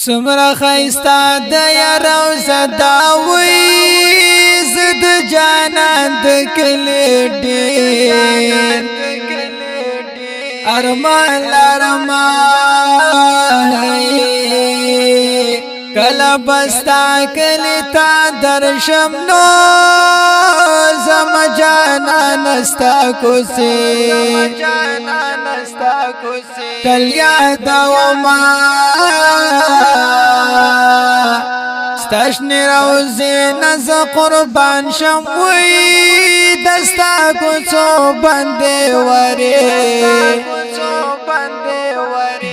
سمرا خیستا د یار او زداوی زد جانان د کلی ډیر ارمان کلا بستا کلی تا درشم نو زم جانان استا کوسی تل یاد و ما ستشنی روزی نز قربان شم وی دستا کوچو بندے وری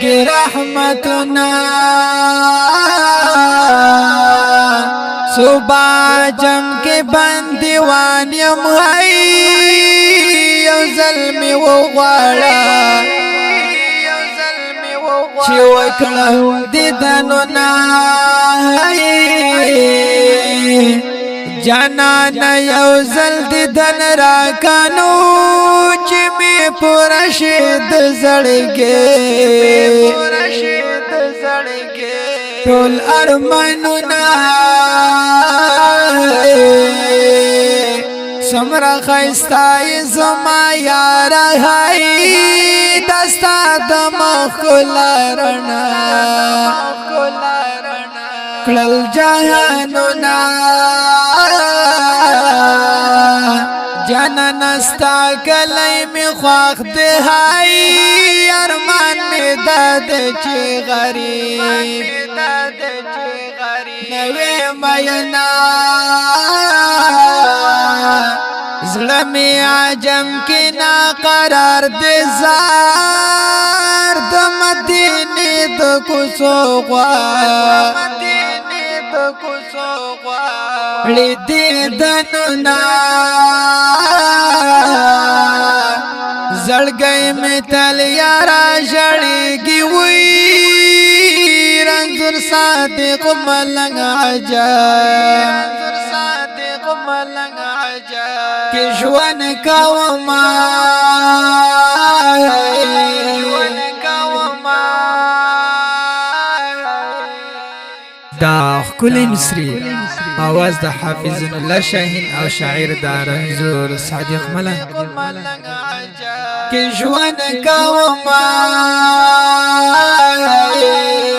گی رحمتنا صبح جم کے بندیوان یم ہائی یو ظلمی و غواړه چې وکړه دیدنو جانان یو ځل دیدن را کانو چې می پورا شید زړګي ټول ارمانونه سمرا خیستا زما یار هاي دستا د مخلا رڼا کړل جهانونه جانان استا کلی می خواخ ده هاي ارمان می داد چې غریب نوې مینا زلمی عجم کی نا قرار دے زار د مدینه د کوڅو غوا لیدې دنو نا زړګي می تل یارا جړېږي وی رنځور صادق ملنګ عجب کہ ژوند کوما دا ښکلی مصري آواز د حافظ الله شاهین او شاعر د رنځور صادق ملنګ کہ ژوند کوما